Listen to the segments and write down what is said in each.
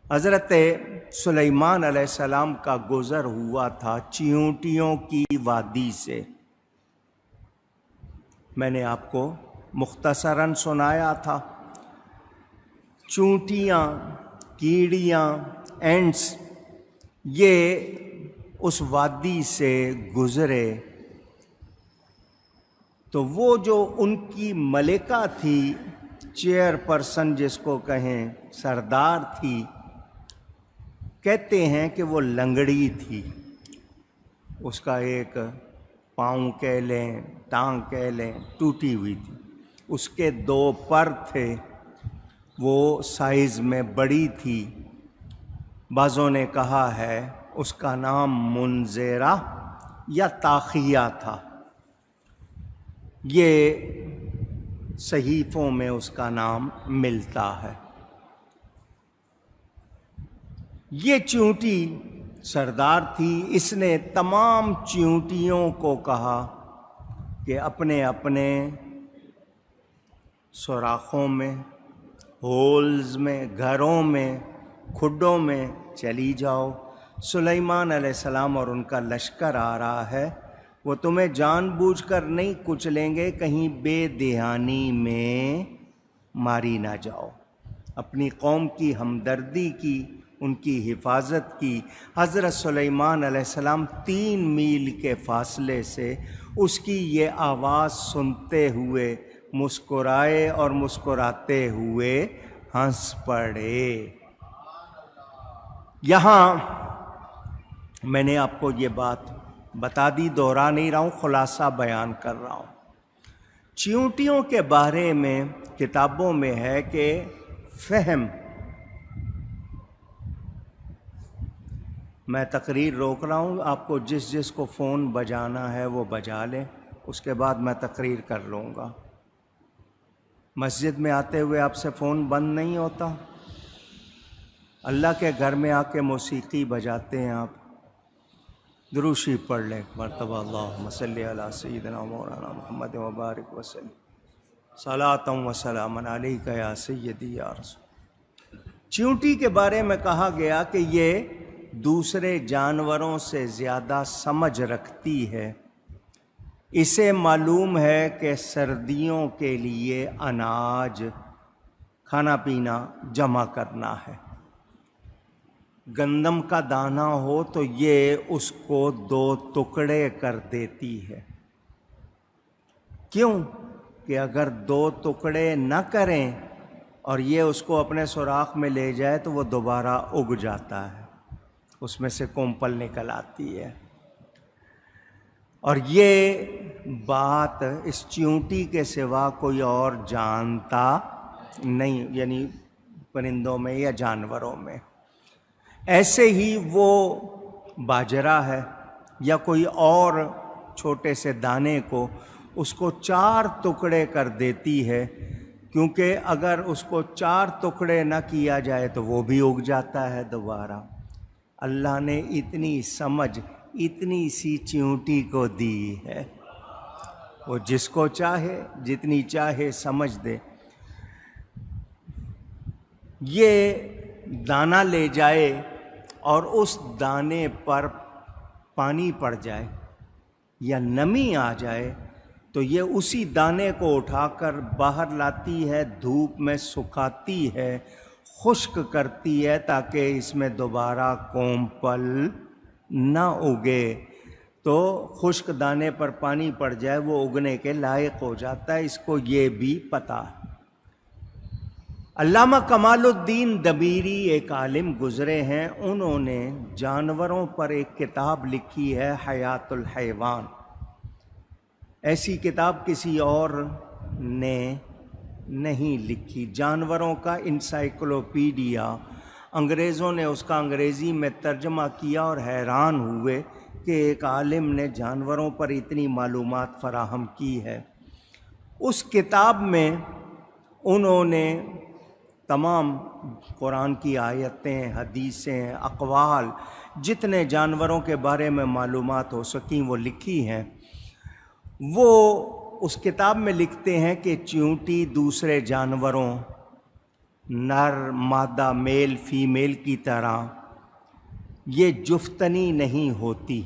حضرت سلیمان علیہ السلام کا گزر ہوا تھا چیونٹیوں کی وادی سے. میں نے آپ کو مختصراً سنایا تھا. چونٹیاں، کیڑیاں، اینٹس یہ اس وادی سے گزرے تو وہ جو ان کی ملکہ تھی، چیئر پرسن جس کو کہیں، سردار تھی، کہتے ہیں کہ وہ لنگڑی تھی. اس کا ایک پاؤں کہہ لیں، ٹانگ کہہ لیں، ٹوٹی ہوئی تھی. اس کے 2 پر تھے، وہ سائز میں بڑی تھی. بعضوں نے کہا ہے اس کا نام منذرہ یا طاخیہ تھا. یہ صحیفوں میں اس کا نام ملتا ہے. یہ چیونٹی سردار تھی. اس نے تمام چیونٹیوں کو کہا کہ اپنے اپنے سوراخوں میں، ہولز میں، گھروں میں، کھڈوں میں چلی جاؤ. سلیمان علیہ السلام اور ان کا لشکر آ رہا ہے. وہ تمہیں جان بوجھ کر نہیں کچلیں گے، کہیں بے دہانی میں ماری نہ جاؤ. اپنی قوم کی ہمدردی کی، ان کی حفاظت کی. حضرت سلیمان علیہ السلام 3 میل کے فاصلے سے اس کی یہ آواز سنتے ہوئے مسکرائے اور مسکراتے ہوئے ہنس پڑے. یہاں میں نے آپ کو یہ بات بتا دی، دوہرا نہیں رہا ہوں، خلاصہ بیان کر رہا ہوں. چیونٹیوں کے بارے میں کتابوں میں ہے کہ فہم. میں تقریر روک رہا ہوں، آپ کو جس جس کو فون بجانا ہے وہ بجا لیں، اس کے بعد میں تقریر کر لوں گا. مسجد میں آتے ہوئے آپ سے فون بند نہیں ہوتا. اللہ کے گھر میں آ کے موسیقی بجاتے ہیں آپ. درود شریف پڑھ لیں مرتبہ اللہم صلی علی سیدنا مولانا محمد وبارک وسلم صلاۃ و سلام علیک یا سیدی یا رسول. چیونٹی کے بارے میں کہا گیا کہ یہ دوسرے جانوروں سے زیادہ سمجھ رکھتی ہے. اسے معلوم ہے کہ سردیوں کے لیے اناج، کھانا پینا جمع کرنا ہے. گندم کا دانہ ہو تو یہ اس کو 2 ٹکڑے کر دیتی ہے. کیوں؟ کہ اگر 2 ٹکڑے نہ کریں اور یہ اس کو اپنے سوراخ میں لے جائے تو وہ دوبارہ اگ جاتا ہے، اس میں سے کونپل نکل آتی ہے. اور یہ بات اس چیونٹی کے سوا کوئی اور جانتا نہیں، یعنی پرندوں میں یا جانوروں میں. ایسے ہی وہ باجرہ ہے یا کوئی اور چھوٹے سے دانے کو، اس کو 4 ٹکڑے کر دیتی ہے، کیونکہ اگر اس کو 4 ٹکڑے نہ کیا جائے تو وہ بھی اگ جاتا ہے دوبارہ. اللہ نے اتنی سمجھ اتنی سی چیونٹی کو دی ہے، وہ جس کو چاہے جتنی چاہے سمجھ دے. یہ دانہ لے جائے اور اس دانے پر پانی پڑ جائے یا نمی آ جائے تو یہ اسی دانے کو اٹھا کر باہر لاتی ہے، دھوپ میں سکھاتی ہے، خشک کرتی ہے تاکہ اس میں دوبارہ کونپل نہ اگے. تو خشک دانے پر پانی پڑ جائے وہ اگنے کے لائق ہو جاتا ہے. اس کو یہ بھی پتہ ہے. علامہ کمال الدین دبیری ایک عالم گزرے ہیں، انہوں نے جانوروں پر ایک کتاب لکھی ہے، حیات الحیوان. ایسی کتاب کسی اور نے نہیں لکھی. جانوروں کا انسائکلوپیڈیا. انگریزوں نے اس کا انگریزی میں ترجمہ کیا اور حیران ہوئے کہ ایک عالم نے جانوروں پر اتنی معلومات فراہم کی ہے. اس کتاب میں انہوں نے تمام قرآن کی آیتیں، حدیثیں، اقوال، جتنے جانوروں کے بارے میں معلومات ہو سکیں وہ لکھی ہیں. وہ اس کتاب میں لکھتے ہیں کہ چیونٹی دوسرے جانوروں نر مادہ میل فیمیل کی طرح یہ جفتنی نہیں ہوتی،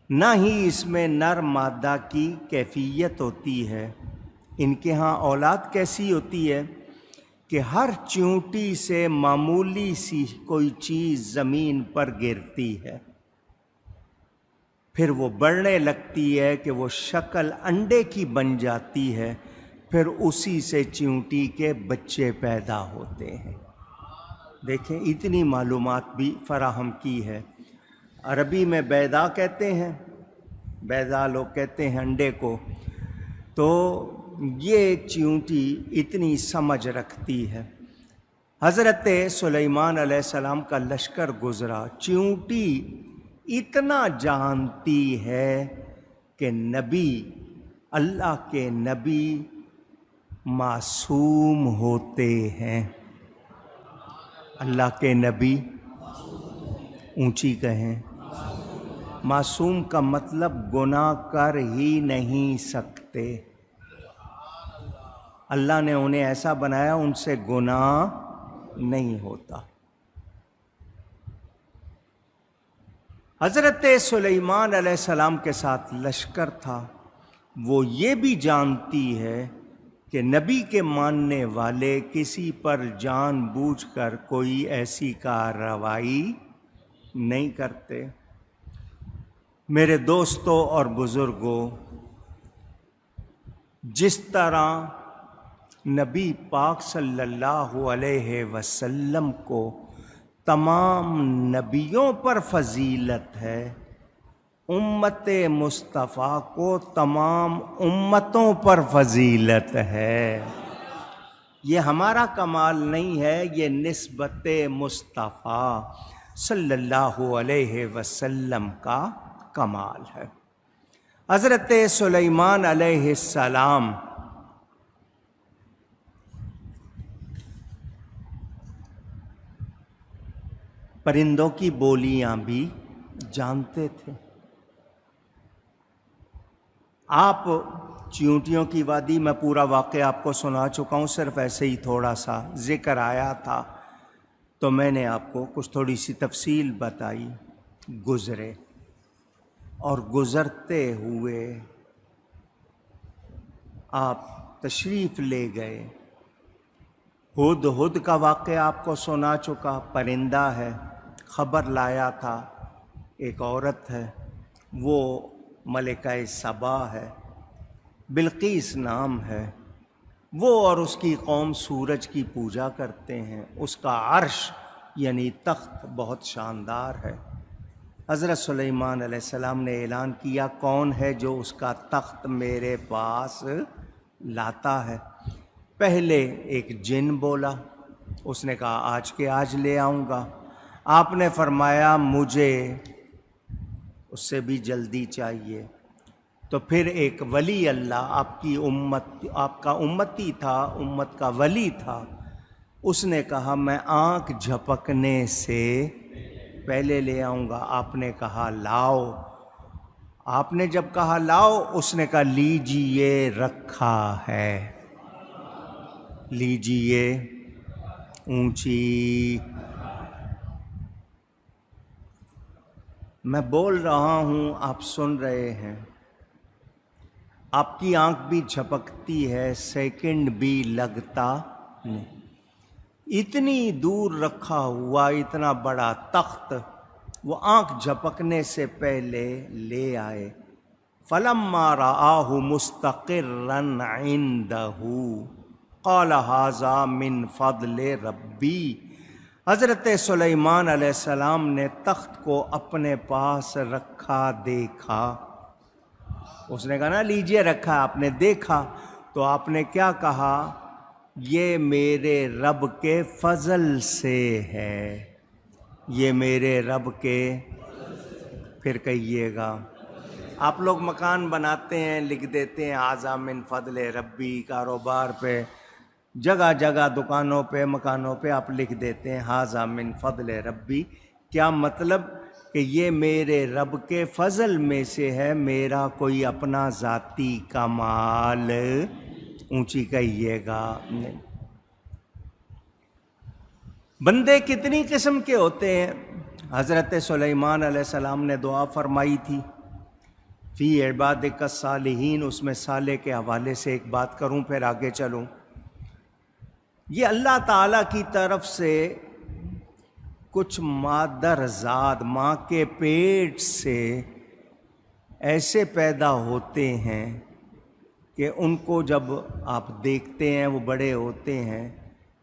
نہ ہی اس میں نر مادہ کی کیفیت ہوتی ہے۔ ان کے ہاں اولاد کیسی ہوتی ہے کہ ہر چیونٹی سے معمولی سی کوئی چیز زمین پر گرتی ہے، پھر وہ بڑھنے لگتی ہے کہ وہ شکل انڈے کی بن جاتی ہے، پھر اسی سے چیونٹی کے بچے پیدا ہوتے ہیں۔ دیکھیں اتنی معلومات بھی فراہم کی ہے۔ عربی میں بیضا کہتے ہیں، بیضا لوگ کہتے ہیں انڈے کو، تو یہ چیونٹی اتنی سمجھ رکھتی ہے۔ حضرت سلیمان علیہ السلام کا لشکر گزرا، چیونٹی اتنا جانتی ہے کہ نبی، اللہ کے نبی معصوم ہوتے ہیں۔ اللہ کے نبی اونچی کہیں، معصوم کا مطلب گناہ کر ہی نہیں سکتے۔ اللہ نے انہیں ایسا بنایا ان سے گناہ نہیں ہوتا۔ حضرت سلیمان علیہ السلام کے ساتھ لشکر تھا، وہ یہ بھی جانتی ہے کہ نبی کے ماننے والے کسی پر جان بوجھ کر کوئی ایسی کارروائی نہیں کرتے۔ میرے دوستوں اور بزرگوں، جس طرح نبی پاک صلی اللہ علیہ وسلم کو تمام نبیوں پر فضیلت ہے، امت مصطفیٰ کو تمام امتوں پر فضیلت ہے۔ یہ ہمارا کمال نہیں ہے، یہ نسبت مصطفیٰ صلی اللہ علیہ وسلم کا کمال ہے۔ حضرت سلیمان علیہ السلام پرندوں کی بولیاں بھی جانتے تھے۔ آپ چیونٹیوں کی وادی میں پورا واقعہ آپ کو سنا چکا ہوں، صرف ایسے ہی تھوڑا سا ذکر آیا تھا تو میں نے آپ کو کچھ تھوڑی سی تفصیل بتائی۔ گزرے اور گزرتے ہوئے آپ تشریف لے گئے۔ ہدہد کا واقعہ آپ کو سنا چکا، پرندہ ہے، خبر لایا تھا، ایک عورت ہے، وہ ملکہ سبا ہے، بلقیس نام ہے، وہ اور اس کی قوم سورج کی پوجا کرتے ہیں، اس کا عرش یعنی تخت بہت شاندار ہے۔ حضرت سلیمان علیہ السلام نے اعلان کیا، کون ہے جو اس کا تخت میرے پاس لاتا ہے؟ پہلے ایک جن بولا، اس نے کہا آج کے آج لے آؤں گا۔ آپ نے فرمایا مجھے اس سے بھی جلدی چاہیے۔ تو پھر ایک ولی اللہ، آپ کی امت، آپ کا امتی تھا، امت کا ولی تھا، اس نے کہا میں آنکھ جھپکنے سے پہلے لے آؤں گا۔ آپ نے کہا لاؤ۔ آپ نے جب کہا لاؤ، اس نے کہا لیجیے رکھا ہے، لیجیے اونچی۔ میں بول رہا ہوں، آپ سن رہے ہیں، آپ کی آنکھ بھی جھپکتی ہے، سیکنڈ بھی لگتا نہیں۔ اتنی دور رکھا ہوا اتنا بڑا تخت وہ آنکھ جھپکنے سے پہلے لے آئے۔ فَلَمَّا رَآهُ مُسْتَقِرًّا عِندَهُ قَالَ هَذَا مِنْ فَضْلِ رَبِّي۔ حضرت سلیمان علیہ السلام نے تخت کو اپنے پاس رکھا دیکھا، اس نے کہا نا لیجیے رکھا، آپ نے دیکھا تو آپ نے کیا کہا؟ یہ میرے رب کے فضل سے ہے، یہ میرے رب کے، پھر کہیے گا۔ آپ لوگ مکان بناتے ہیں، لکھ دیتے ہیں ھذا من فضل ربی، کاروبار پہ، جگہ جگہ دکانوں پہ، مکانوں پہ آپ لکھ دیتے ہیں ھذا من فضل ربی۔ کیا مطلب؟ کہ یہ میرے رب کے فضل میں سے ہے، میرا کوئی اپنا ذاتی کمال، اونچی کہیے گا، نہیں۔ بندے کتنی قسم کے ہوتے ہیں؟ حضرت سلیمان علیہ السلام نے دعا فرمائی تھی فی عبادک الصالحین، اس میں صالح کے حوالے سے ایک بات کروں پھر آگے چلوں۔ یہ اللہ تعالیٰ کی طرف سے کچھ مادر ذات ماں کے پیٹ سے ایسے پیدا ہوتے ہیں کہ ان کو جب آپ دیکھتے ہیں وہ بڑے ہوتے ہیں،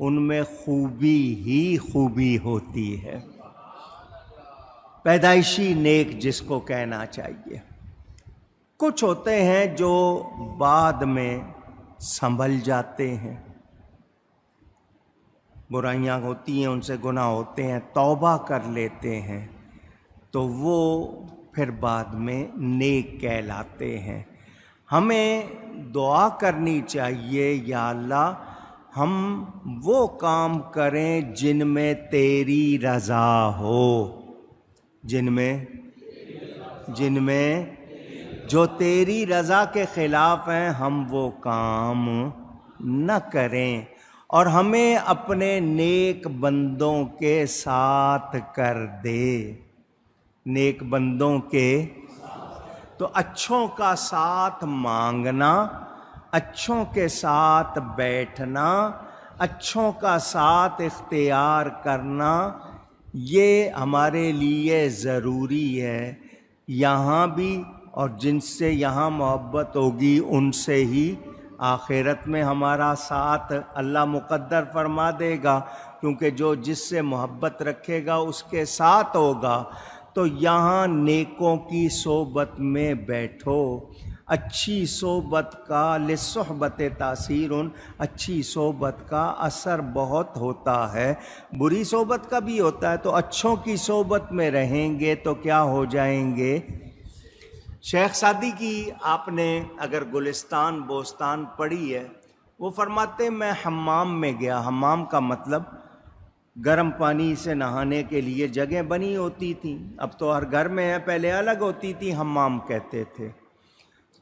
ان میں خوبی ہی خوبی ہوتی ہے، پیدائشی نیک جس کو کہنا چاہیے۔ کچھ ہوتے ہیں جو بعد میں سنبھل جاتے ہیں، برائیاں ہوتی ہیں، ان سے گناہ ہوتے ہیں، توبہ کر لیتے ہیں تو وہ پھر بعد میں نیک کہلاتے ہیں۔ ہمیں دعا کرنی چاہیے، یا اللہ ہم وہ کام کریں جن میں تیری رضا ہو، جن میں جو تیری رضا کے خلاف ہیں ہم وہ کام نہ کریں، اور ہمیں اپنے نیک بندوں کے ساتھ کر دے۔ نیک بندوں کے تو اچھوں کا ساتھ مانگنا، اچھوں کے ساتھ بیٹھنا، اچھوں کا ساتھ اختیار کرنا، یہ ہمارے لیے ضروری ہے، یہاں بھی اور جن سے یہاں محبت ہوگی ان سے ہی آخرت میں ہمارا ساتھ اللہ مقدر فرما دے گا، کیونکہ جو جس سے محبت رکھے گا اس کے ساتھ ہوگا۔ تو یہاں نیکوں کی صحبت میں بیٹھو، اچھی صحبت کا لصحبت تاثیر، اچھی صحبت کا اثر بہت ہوتا ہے، بری صحبت کا بھی ہوتا ہے، تو اچھوں کی صحبت میں رہیں گے تو کیا ہو جائیں گے؟ شیخ سعدی کی آپ نے اگر گلستان بوستان پڑھی ہے، وہ فرماتے میں حمام میں گیا۔ حمام کا مطلب گرم پانی سے نہانے کے لیے جگہ بنی ہوتی تھی، اب تو ہر گھر میں ہے، پہلے الگ ہوتی تھی، حمام کہتے تھے۔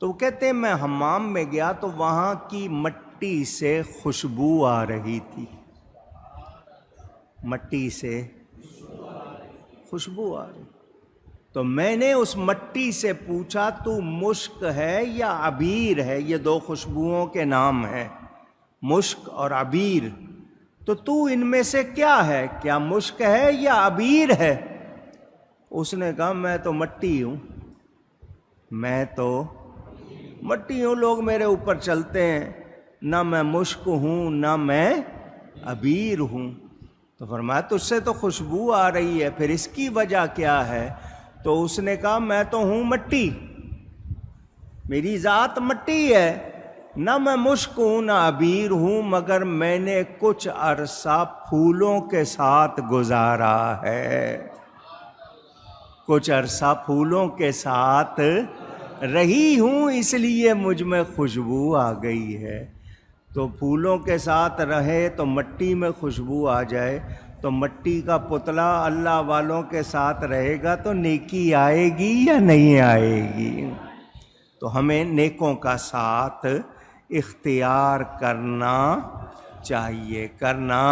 تو وہ کہتے ہیں میں حمام میں گیا تو وہاں کی مٹی سے خوشبو آ رہی تھی، مٹی سے خوشبو آ رہی، تو میں نے اس مٹی سے پوچھا تو مشک ہے یا عبیر ہے؟ یہ دو خوشبوؤں کے نام ہیں، مشک اور عبیر، تو ان میں سے کیا ہے؟ کیا مشک ہے یا عبیر ہے؟ اس نے کہا میں تو مٹی ہوں، میں تو مٹی ہوں، لوگ میرے اوپر چلتے ہیں، نہ میں مشک ہوں نہ میں عبیر ہوں۔ تو فرمایا تجھ سے تو خوشبو آ رہی ہے، پھر اس کی وجہ کیا ہے؟ تو اس نے کہا میں تو ہوں مٹی، میری ذات مٹی ہے، نہ میں مشک ہوں نہ عبیر ہوں، مگر میں نے کچھ عرصہ پھولوں کے ساتھ گزارا ہے، کچھ عرصہ پھولوں کے ساتھ رہی ہوں، اس لیے مجھ میں خوشبو آ گئی ہے۔ تو پھولوں کے ساتھ رہے تو مٹی میں خوشبو آ جائے، تو مٹی کا پتلا اللہ والوں کے ساتھ رہے گا تو نیکی آئے گی یا نہیں آئے گی؟ تو ہمیں نیکوں کا ساتھ اختیار کرنا چاہیے، کرنا